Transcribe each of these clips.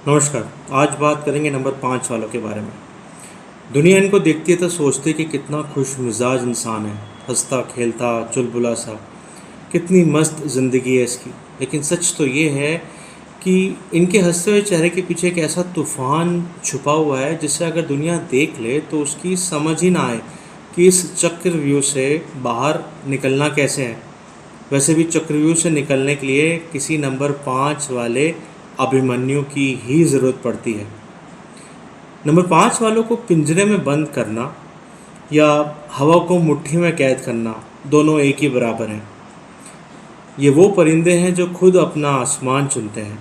नमस्कार। आज बात करेंगे नंबर 5 वालों के बारे में। दुनिया इनको देखती है तो सोचती है कि कितना खुश मिजाज इंसान है, हंसता खेलता चुलबुला सा, कितनी मस्त ज़िंदगी है इसकी। लेकिन सच तो ये है कि इनके हंसते हुए चेहरे के पीछे एक ऐसा तूफ़ान छुपा हुआ है जिसे अगर दुनिया देख ले तो उसकी समझ ही ना आए कि इस चक्रव्यूह से बाहर निकलना कैसे है। वैसे भी चक्रव्यूह से निकलने के लिए किसी नंबर 5 वाले अभिमन्यु की ही ज़रूरत पड़ती है। नंबर 5 वालों को पिंजरे में बंद करना या हवा को मुट्ठी में कैद करना, दोनों एक ही बराबर हैं। ये वो परिंदे हैं जो खुद अपना आसमान चुनते हैं।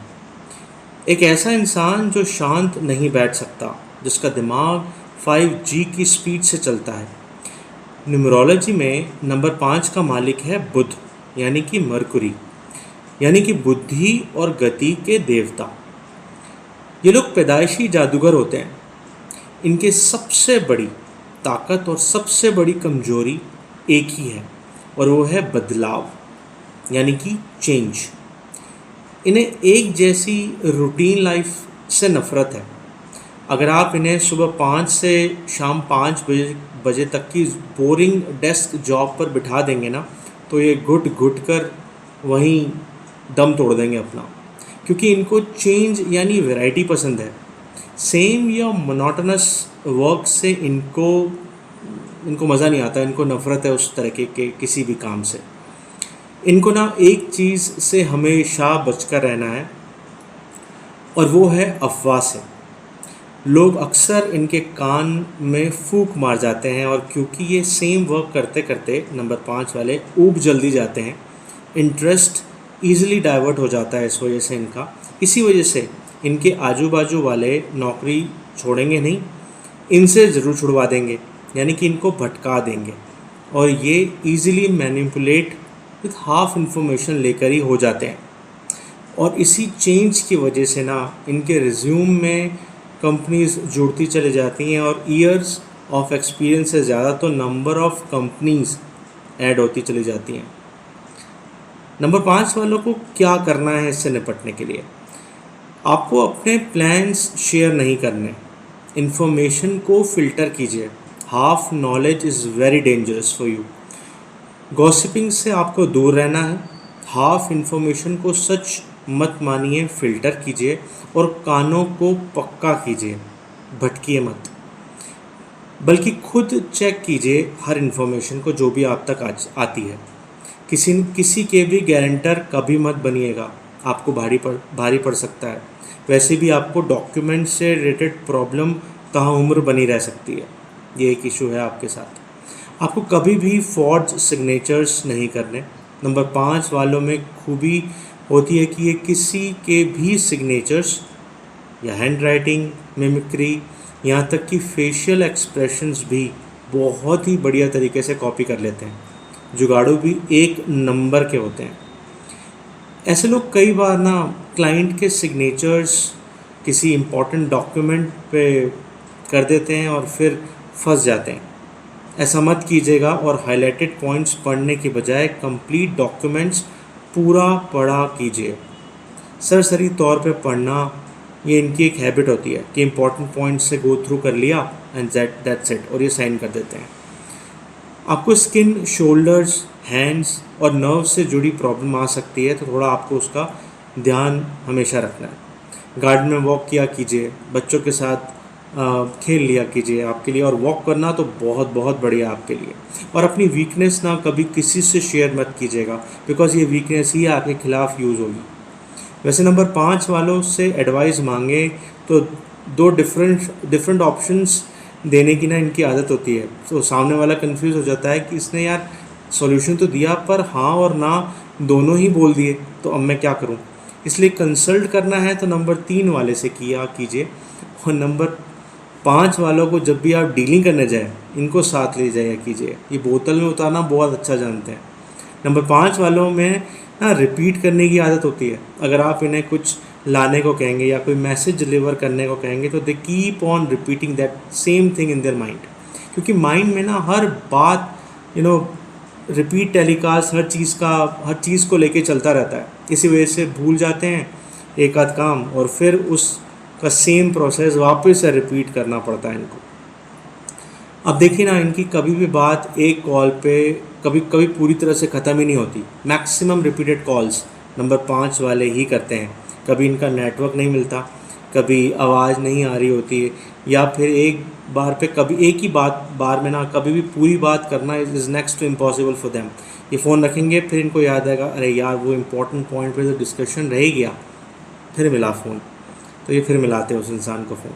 एक ऐसा इंसान जो शांत नहीं बैठ सकता, जिसका दिमाग 5G की स्पीड से चलता है। न्यूमरोलॉजी में नंबर 5 का मालिक है बुध, यानी कि मरकुरी, यानी कि बुद्धि और गति के देवता। ये लोग पैदाइशी जादूगर होते हैं। इनके सबसे बड़ी ताकत और सबसे बड़ी कमजोरी एक ही है, और वो है बदलाव, यानी कि चेंज। इन्हें एक जैसी रूटीन लाइफ से नफ़रत है। अगर आप इन्हें सुबह 5 से शाम 5 बजे तक की बोरिंग डेस्क जॉब पर बिठा देंगे ना, तो ये घुट घुट कर वहीं दम तोड़ देंगे अपना, क्योंकि इनको चेंज यानी वैरायटी पसंद है। सेम या मोनोटोनस वर्क से इनको मज़ा नहीं आता, इनको नफ़रत है उस तरह के किसी भी काम से। इनको ना एक चीज़ से हमेशा बचकर रहना है, और वो है अफवाह से। लोग अक्सर इनके कान में फूंक मार जाते हैं, और क्योंकि ये सेम वर्क करते करते नंबर 5 वाले ऊब जल्दी जाते हैं, इंटरेस्ट ईज़िली डाइवर्ट हो जाता है। इसी वजह से इनके आजू बाजू वाले नौकरी छोड़ेंगे नहीं, इनसे ज़रूर छुड़वा देंगे, यानी कि इनको भटका देंगे। और ये easily manipulate with half information लेकर ही हो जाते हैं। और इसी चेंज की वजह से ना इनके रिज्यूम में कंपनीज जुड़ती चली जाती हैं, और ईयर्स ऑफ एक्सपीरियंस से ज़्यादा तो नंबर ऑफ़ कंपनीज ऐड होती चली जाती हैं। नंबर 5 वालों को क्या करना है इससे निपटने के लिए? आपको अपने प्लान्स शेयर नहीं करने, इन्फॉर्मेशन को फ़िल्टर कीजिए। Half knowledge is very dangerous for you. Gossiping से आपको दूर रहना है। हाफ इन्फॉर्मेशन को सच मत मानिए, फ़िल्टर कीजिए और कानों को पक्का कीजिए, भटकिए मत। बल्कि खुद चेक कीजिए हर इन्फॉर्मेशन को जो भी आप तक आती है। किसी के भी गारंटर कभी मत बनिएगा, आपको भारी पड़ सकता है। वैसे भी आपको डॉक्यूमेंट से रिलेटेड प्रॉब्लम ताउम्र बनी रह सकती है। ये एक इशू है आपके साथ। आपको कभी भी फॉर्ज सिग्नेचर्स नहीं करने। नंबर 5 वालों में खूबी होती है कि ये किसी के भी सिग्नेचर्स या हैंड राइटिंग, मिमिक्री, यहाँ तक कि फेशियल एक्सप्रेशंस भी बहुत ही बढ़िया तरीके से कॉपी कर लेते हैं। जुगाड़ू भी एक नंबर के होते हैं। ऐसे लोग कई बार ना क्लाइंट के सिग्नेचर्स किसी इम्पोर्टेंट डॉक्यूमेंट पे कर देते हैं और फिर फंस जाते हैं। ऐसा मत कीजिएगा, और हाईलाइटेड पॉइंट्स पढ़ने के बजाय कंप्लीट डॉक्यूमेंट्स पूरा पढ़ा कीजिए। सरसरी तौर पे पढ़ना, ये इनकी एक हैबिट होती है कि इम्पोर्टेंट पॉइंट्स से गो थ्रू कर लिया एंड दैट्स इट, और ये साइन कर देते हैं। आपको स्किन, शोल्डर्स, हैंड्स और नर्व से जुड़ी प्रॉब्लम आ सकती है, तो थोड़ा आपको उसका ध्यान हमेशा रखना है। गार्डन में वॉक किया कीजिए, बच्चों के साथ खेल लिया कीजिए। आपके लिए और वॉक करना तो बहुत बहुत बढ़िया आपके लिए। और अपनी वीकनेस ना कभी किसी से शेयर मत कीजिएगा, बिकॉज ये वीकनेस ही आपके खिलाफ यूज़ होगी। वैसे नंबर 5 वालों से एडवाइस मांगे तो दो डिफरेंट ऑप्शंस देने की ना इनकी आदत होती है। तो सामने वाला कंफ्यूज हो जाता है कि इसने यार सॉल्यूशन तो दिया, पर हाँ और ना दोनों ही बोल दिए, तो अब मैं क्या करूँ। इसलिए कंसल्ट करना है तो नंबर 3 वाले से कीजिए। और नंबर 5 वालों को जब भी आप डीलिंग करने जाए, इनको साथ ले जाया कीजिए। ये बोतल में उतारना बहुत अच्छा जानते हैं। नंबर 5 वालों में ना रिपीट करने की आदत होती है। अगर आप इन्हें कुछ लाने को कहेंगे या कोई मैसेज डिलीवर करने को कहेंगे, तो they keep on repeating that same thing in their mind, क्योंकि माइंड में ना हर बात रिपीट टेलीकास्ट हर चीज़ को लेके चलता रहता है। इसी वजह से भूल जाते हैं एक आध काम, और फिर उस का सेम प्रोसेस वापस से रिपीट करना पड़ता है इनको। अब देखिए ना, इनकी कभी भी बात एक कॉल पे कभी कभी पूरी तरह से ख़त्म ही नहीं होती। मैक्सिमम रिपीटेड कॉल्स नंबर 5 वाले ही करते हैं। कभी इनका नेटवर्क नहीं मिलता, कभी आवाज़ नहीं आ रही होती है, या फिर एक बार पे कभी एक ही बार में ना कभी भी पूरी बात करना is next to impossible for them. ये फ़ोन रखेंगे, फिर इनको याद आएगा अरे यार वो इम्पोर्टेंट पॉइंट पे तो डिस्कशन रह ही गया, फिर मिला फ़ोन, तो ये फिर मिलाते हैं उस इंसान को फ़ोन।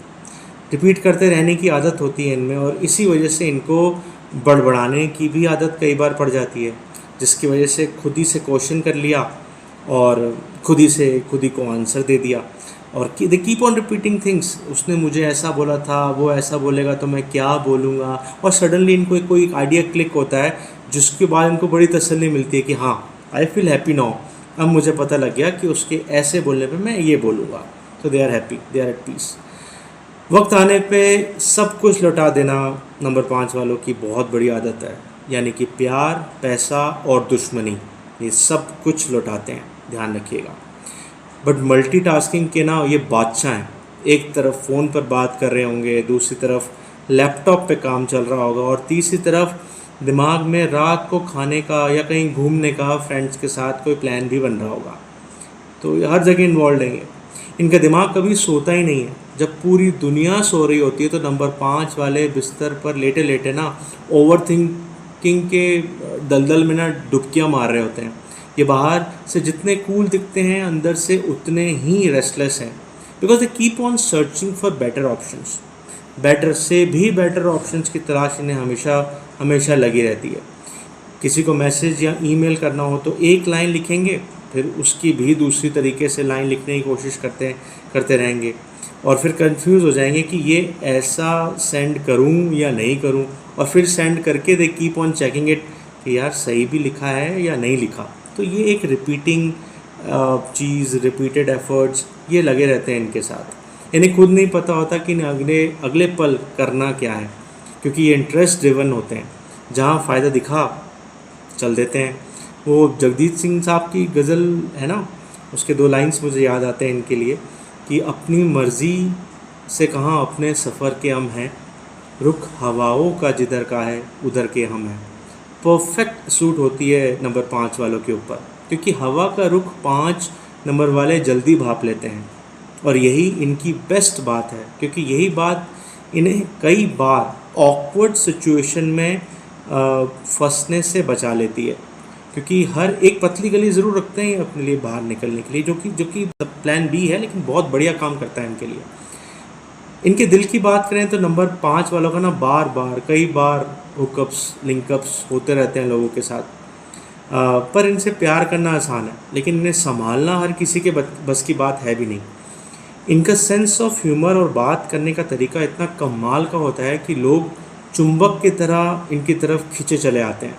रिपीट करते रहने की आदत होती है इनमें, और इसी वजह से इनको बड़बड़ाने की भी आदत कई बार पड़ जाती है, जिसकी वजह से खुद ही से क्वेश्चन कर लिया और खुद ही को आंसर दे दिया। और they keep on repeating things, उसने मुझे ऐसा बोला था, वो ऐसा बोलेगा तो मैं क्या बोलूँगा, और सडनली इनको कोई आइडिया क्लिक होता है, जिसके बाद इनको बड़ी तसल्ली मिलती है कि हाँ आई फील हैप्पी नाउ, अब मुझे पता लग गया कि उसके ऐसे बोलने पे मैं ये बोलूँगा, तो they are happy, they are at peace. वक्त आने पे सब कुछ लौटा देना नंबर 5 वालों की बहुत बड़ी आदत है, यानी कि प्यार, पैसा और दुश्मनी, ये सब कुछ लौटाते हैं, ध्यान रखिएगा। बट मल्टीटास्किंग के ना ये बादशाह हैं। एक तरफ फ़ोन पर बात कर रहे होंगे, दूसरी तरफ लैपटॉप पे काम चल रहा होगा, और तीसरी तरफ दिमाग में रात को खाने का या कहीं घूमने का फ्रेंड्स के साथ कोई प्लान भी बन रहा होगा। तो ये हर जगह इन्वॉल्व रहेंगे। इनका दिमाग कभी सोता ही नहीं है। जब पूरी दुनिया सो रही होती है तो नंबर 5 वाले बिस्तर पर लेटे लेटे ना ओवर थिंकिंग के दलदल में ना डुबकियाँ मार रहे होते हैं। ये बाहर से जितने कूल दिखते हैं, अंदर से उतने ही रेस्टलेस हैं, because they keep on searching for better options. Better से भी बेटर ऑप्शंस की तलाश इन्हें हमेशा हमेशा लगी रहती है। किसी को मैसेज या ईमेल करना हो तो एक लाइन लिखेंगे, फिर उसकी भी दूसरी तरीके से लाइन लिखने की कोशिश करते रहेंगे, और फिर कंफ्यूज हो जाएंगे कि ये ऐसा सेंड करूं या नहीं करूं, और फिर सेंड करके they keep on checking it कि यार सही भी लिखा है या नहीं लिखा। तो ये एक रिपीटिंग चीज़, रिपीटेड एफर्ट्स ये लगे रहते हैं इनके साथ। इन्हें खुद नहीं पता होता कि इन्हें अगले पल करना क्या है, क्योंकि ये इंटरेस्ट ड्रिवन होते हैं। जहाँ फ़ायदा दिखा चल देते हैं। वो जगजीत सिंह साहब की गज़ल है ना, उसके 2 लाइन्स मुझे याद आते हैं इनके लिए कि अपनी मर्ज़ी से कहाँ अपने सफ़र के हम हैं, रुख हवाओं का जिधर का है उधर के हम हैं। परफेक्ट सूट होती है नंबर 5 वालों के ऊपर, क्योंकि हवा का रुख 5 नंबर वाले जल्दी भाप लेते हैं, और यही इनकी बेस्ट बात है, क्योंकि यही बात इन्हें कई बार ऑकवर्ड सिचुएशन में फंसने से बचा लेती है। क्योंकि हर एक पतली गली ज़रूर रखते हैं अपने लिए बाहर निकलने के लिए, जो कि प्लान बी है, लेकिन बहुत बढ़िया काम करता है इनके लिए। इनके दिल की बात करें तो नंबर 5 वालों का ना कई बार हुकअप्स, लिंकअप्स होते रहते हैं लोगों के साथ, पर इनसे प्यार करना आसान है, लेकिन इन्हें संभालना हर किसी के बस की बात है भी नहीं। इनका सेंस ऑफ ह्यूमर और बात करने का तरीका इतना कमाल का होता है कि लोग चुंबक की तरह इनकी तरफ खींचे चले आते हैं।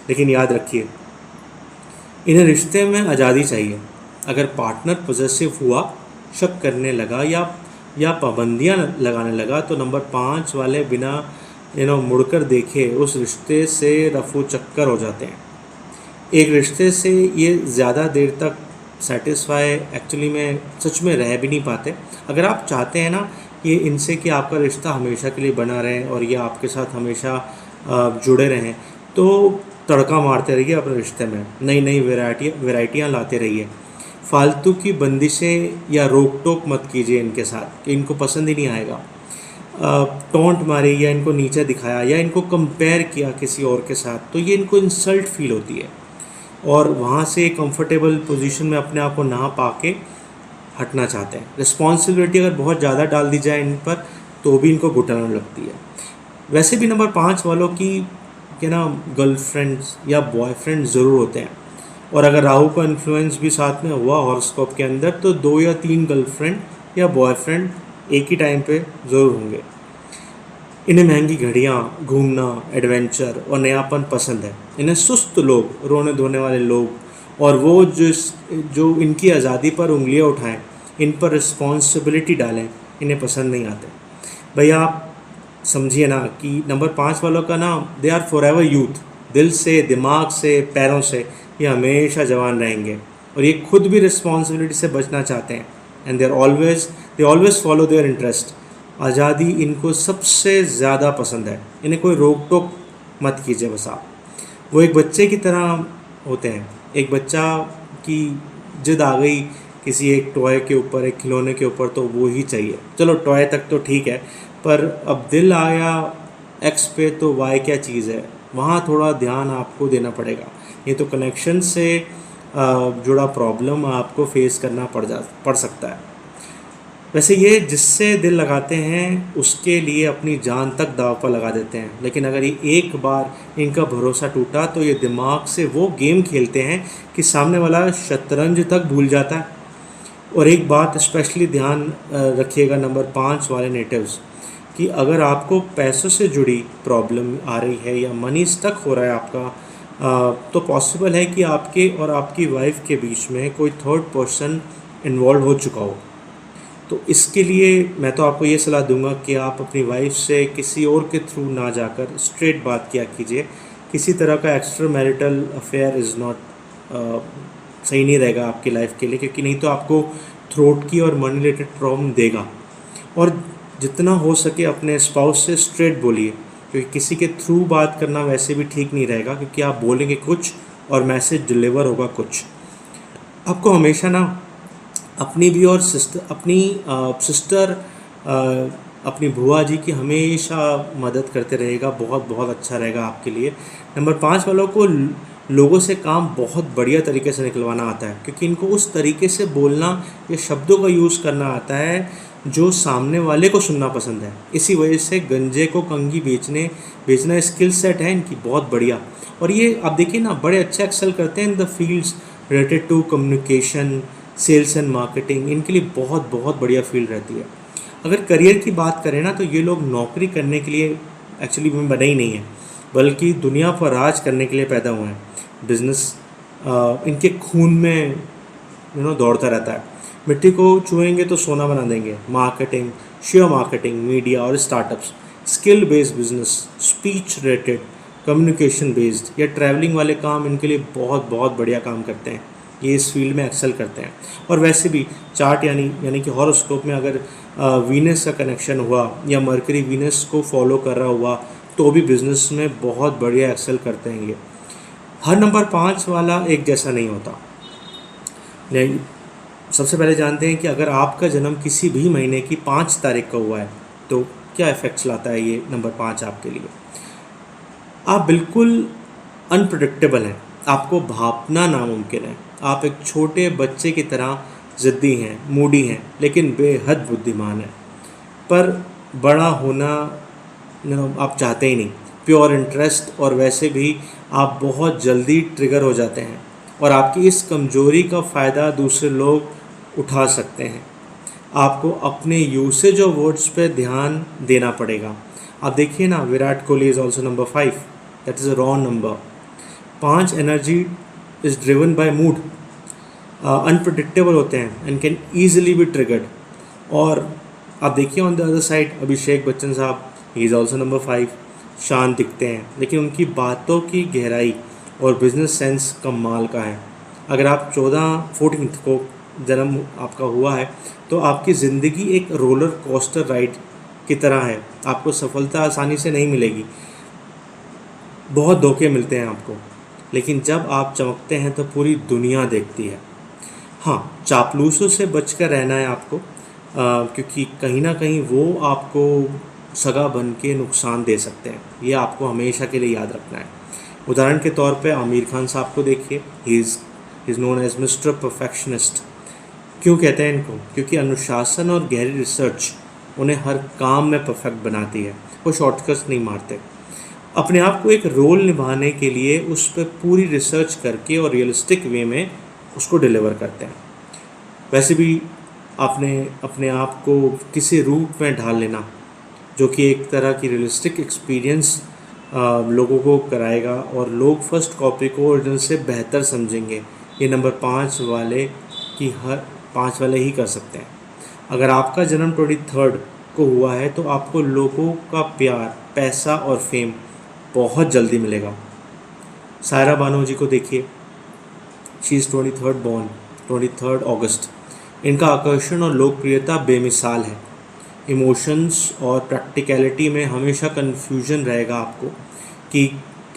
लेकिन याद रखिए, इन्हें रिश्ते में आज़ादी चाहिए। अगर पार्टनर पॉजेसिव हुआ, शक करने लगा या पाबंदियां लगाने लगा, तो नंबर 5 वाले बिना मुड़कर देखे उस रिश्ते से रफू चक्कर हो जाते हैं। एक रिश्ते से ये ज़्यादा देर तक सेटिस्फाई एक्चुअली में सच में रह भी नहीं पाते। अगर आप चाहते हैं ना ये इनसे कि आपका रिश्ता हमेशा के लिए बना रहे और ये आपके साथ हमेशा जुड़े रहें, तो तड़का मारते रहिए अपने रिश्ते में, नई नई वैरायटियाँ लाते रहिए। फालतू की बंदिशें या रोक टोक मत कीजिए इनके साथ, कि इनको पसंद ही नहीं आएगा। टोंट मारी या इनको नीचे दिखाया या इनको कंपेयर किया किसी और के साथ, तो ये इनको इंसल्ट फील होती है, और वहाँ से कंफर्टेबल पोजीशन में अपने आप को ना पाके हटना चाहते हैं। रिस्पॉन्सिबिलिटी अगर बहुत ज़्यादा डाल दी जाए इन पर, तो भी इनको घुटन लगती है। वैसे भी नंबर 5 वालों की गर्लफ्रेंड्स या बॉयफ्रेंड ज़रूर होते हैं, और अगर राहु का इन्फ्लुएंस भी साथ में हुआ हॉरोस्कोप के अंदर, तो 2 या 3 गर्लफ्रेंड या बॉयफ्रेंड एक ही टाइम पे ज़रूर होंगे। इन्हें महंगी घड़ियाँ, घूमना, एडवेंचर और नयापन पसंद है। इन्हें सुस्त लोग, रोने धोने वाले लोग और वो जो इनकी आज़ादी पर उंगलियां उठाएं, इन पर रिस्पॉन्सिबिलिटी डालें, इन्हें पसंद नहीं आते। भैया आप समझिए ना कि नंबर 5 वालों का ना they are forever youth, दिल से, दिमाग से, पैरों से ये हमेशा जवान रहेंगे, और ये खुद भी रिस्पॉन्सिबिलिटी से बचना चाहते हैं, and they always follow their interest. आज़ादी इनको सबसे ज़्यादा पसंद है, इन्हें कोई रोक टोक मत कीजिए बस आप। वो एक बच्चे की तरह होते हैं। एक बच्चा की जिद आ गई किसी एक टॉय के ऊपर, एक खिलौने के ऊपर, तो वो ही चाहिए। चलो टॉय तक तो ठीक है, पर अब दिल आया एक्स पे तो वाई क्या चीज़ है, वहाँ थोड़ा ध्यान आपको देना पड़ेगा। ये तो कनेक्शन से जुड़ा प्रॉब्लम आपको फेस करना पड़ सकता है। वैसे ये जिससे दिल लगाते हैं उसके लिए अपनी जान तक दांव पर लगा देते हैं, लेकिन अगर ये एक बार इनका भरोसा टूटा तो ये दिमाग से वो गेम खेलते हैं कि सामने वाला शतरंज तक भूल जाता है। और एक बात स्पेशली ध्यान रखिएगा नंबर 5 वाले नेटिव्स, कि अगर आपको पैसों से जुड़ी प्रॉब्लम आ रही है या मनी स्टक हो रहा है आपका, तो पॉसिबल है कि आपके और आपकी वाइफ के बीच में कोई थर्ड पर्सन इन्वॉल्व हो चुका हो। तो इसके लिए मैं तो आपको ये सलाह दूंगा कि आप अपनी वाइफ से किसी और के थ्रू ना जाकर स्ट्रेट बात किया कीजिए। किसी तरह का extra marital affair is not सही नहीं रहेगा आपकी लाइफ के लिए, क्योंकि नहीं तो आपको थ्रोट की और मनी रिलेटेड प्रॉब्लम देगा। और जितना हो सके अपने स्पाउस से स्ट्रेट बोलिए, क्योंकि किसी के थ्रू बात करना वैसे भी ठीक नहीं रहेगा, क्योंकि आप बोलेंगे कुछ और मैसेज डिलीवर होगा कुछ। आपको हमेशा ना अपनी भी और सिस्टर अपनी बुआ जी की हमेशा मदद करते रहेगा, बहुत बहुत अच्छा रहेगा आपके लिए। नंबर 5 वालों को लोगों से काम बहुत बढ़िया तरीके से निकलवाना आता है, क्योंकि इनको उस तरीके से बोलना या शब्दों का यूज़ करना आता है जो सामने वाले को सुनना पसंद है। इसी वजह से गंजे को कंघी बेचना स्किल सेट है इनकी बहुत बढ़िया। और ये आप देखिए ना, बड़े अच्छे एक्सेल करते हैं in the fields related to communication, sales and marketing. इनके लिए बहुत बहुत बढ़िया फील्ड रहती है। अगर करियर की बात करें ना, तो ये लोग नौकरी करने के लिए एक्चुअली में बने ही नहीं है, बल्कि दुनिया पर राज करने के लिए पैदा हुए हैं। बिजनेस इनके खून में दौड़ता रहता है। मिट्टी को छुएंगे तो सोना बना देंगे। मार्केटिंग, शेयर मार्केटिंग, मीडिया और startups, skill based business, speech related, communication based या ट्रैवलिंग वाले काम इनके लिए बहुत बहुत बढ़िया काम करते हैं। ये इस फील्ड में एक्सेल करते हैं। और वैसे भी चार्ट यानी कि हॉरोस्कोप में अगर वीनस का कनेक्शन हुआ या मरकरी वीनस को फॉलो कर रहा हुआ, तो भी बिजनेस में बहुत बढ़िया एक्सेल करते हैं ये। हर नंबर 5 वाला एक जैसा नहीं होता। सबसे पहले जानते हैं कि अगर आपका जन्म किसी भी महीने की 5 तारीख का हुआ है तो क्या इफ़ेक्ट्स लाता है ये नंबर 5 आपके लिए। आप बिल्कुल अनप्रडिक्टेबल हैं, आपको भापना नामुमकिन है। आप एक छोटे बच्चे की तरह ज़िद्दी हैं, मूडी हैं, लेकिन बेहद बुद्धिमान हैं। पर बड़ा होना आप चाहते ही नहीं। प्योर इंटरेस्ट, और वैसे भी आप बहुत जल्दी ट्रिगर हो जाते हैं, और आपकी इस कमजोरी का फ़ायदा दूसरे लोग उठा सकते हैं। आपको अपने यूसेज ऑफ वर्ड्स पे ध्यान देना पड़ेगा। आप देखिए ना, Virat Kohli is also number 5, that is a wrong number. 5 energy is driven by mood, unpredictable होते हैं and can easily B triggered. और आप देखिए on the other side, Abhishek Bachchan साहब, ही इज़ ऑल्सो नंबर 5, शांत दिखते हैं, लेकिन उनकी बातों की गहराई और बिजनेस सेंस कमाल का है। अगर आप 14 को जन्म आपका हुआ है, तो आपकी ज़िंदगी एक रोलर कोस्टर राइड की तरह है। आपको सफलता आसानी से नहीं मिलेगी, बहुत धोखे मिलते हैं आपको, लेकिन जब आप चमकते हैं तो पूरी दुनिया देखती है। हाँ, चापलूसों से बचकर रहना है आपको, क्योंकि कहीं ना कहीं वो आपको सगा बन के नुकसान दे सकते हैं। ये आपको हमेशा के लिए याद रखना है। उदाहरण के तौर पे आमिर खान साहब को देखिए, he is known as mister perfectionist. क्यों कहते हैं इनको? क्योंकि अनुशासन और गहरी रिसर्च उन्हें हर काम में परफेक्ट बनाती है। वो शॉर्टकट्स नहीं मारते। अपने आप को एक रोल निभाने के लिए उस पर पूरी रिसर्च करके और रियलिस्टिक वे में उसको डिलीवर करते हैं। वैसे भी आपने अपने आप को किसी रूप में ढाल लेना जो कि एक तरह की रियलिस्टिक एक्सपीरियंस लोगों को कराएगा, और लोग फर्स्ट कॉपी को ओरिजिनल से बेहतर समझेंगे। ये नंबर 5 वाले की हर 5 वाले ही कर सकते हैं। अगर आपका जन्म 23 को हुआ है तो आपको लोगों का प्यार, पैसा और फेम बहुत जल्दी मिलेगा। सायरा बानो जी को देखिए, शी इज़ 23 बॉर्न 23 अगस्त। इनका आकर्षण और लोकप्रियता बेमिसाल है। इमोशंस और प्रैक्टिकलिटी में हमेशा कन्फ्यूजन रहेगा आपको कि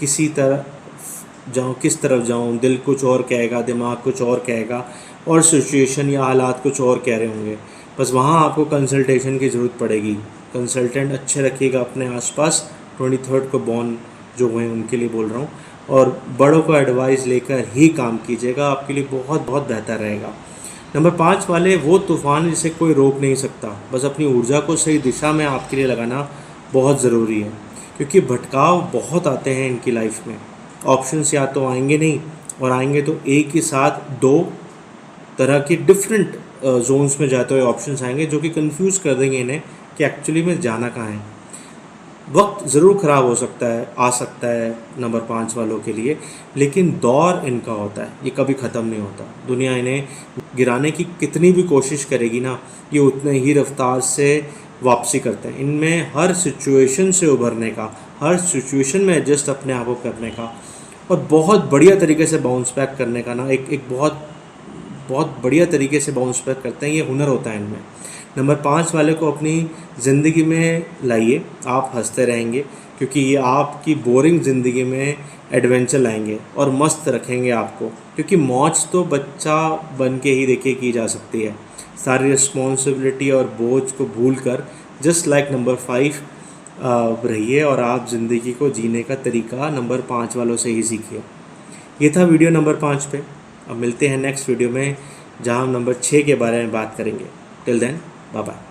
किसी तरफ जाऊँ, किस तरफ जाऊँ, दिल कुछ और कहेगा, दिमाग कुछ और कहेगा और सिचुएशन या हालात कुछ और कह रहे होंगे। बस वहाँ आपको कंसल्टेशन की ज़रूरत पड़ेगी। कंसल्टेंट अच्छे रखिएगा अपने आसपास, 23rd को बॉर्न जो हुए हैं उनके लिए बोल रहा हूँ, और बड़ों को एडवाइस लेकर ही काम कीजिएगा, आपके लिए बहुत बहुत बेहतर रहेगा। नंबर 5 वाले वो तूफ़ान जिसे कोई रोक नहीं सकता, बस अपनी ऊर्जा को सही दिशा में आपके लिए लगाना बहुत ज़रूरी है, क्योंकि भटकाव बहुत आते हैं इनकी लाइफ में। ऑप्शंस या तो आएंगे नहीं, और आएंगे तो एक ही साथ 2 तरह के डिफरेंट जोन्स में जाते हुए ऑप्शंस आएंगे जो कि कंफ्यूज कर देंगे इन्हें कि एक्चुअली में जाना कहाँ है। वक्त ज़रूर ख़राब हो सकता है, आ सकता है नंबर 5 वालों के लिए, लेकिन दौर इनका होता है, ये कभी ख़त्म नहीं होता। दुनिया इन्हें गिराने की कितनी भी कोशिश करेगी ना, ये उतने ही रफ्तार से वापसी करते हैं। इनमें हर सिचुएशन से उभरने का, हर सिचुएशन में एडजस्ट अपने आप को करने का और बहुत बढ़िया तरीके से बाउंस बैक करने का ना, एक बहुत बहुत बढ़िया तरीके से बाउंस बैक करते हैं, ये हुनर होता है इनमें। नंबर 5 वाले को अपनी ज़िंदगी में लाइए, आप हंसते रहेंगे, क्योंकि ये आपकी बोरिंग ज़िंदगी में एडवेंचर लाएंगे और मस्त रखेंगे आपको, क्योंकि मौज तो बच्चा बन के ही देखिए की जा सकती है। सारी रिस्पॉन्सिबिलिटी और बोझ को भूल कर जस्ट लाइक नंबर 5 रहिए और आप ज़िंदगी को जीने का तरीका नंबर 5 वालों से ही सीखिए। ये था वीडियो नंबर 5 पे। अब मिलते हैं नेक्स्ट वीडियो में, जहां हम नंबर 6 के बारे में बात करेंगे। Till then, bye bye.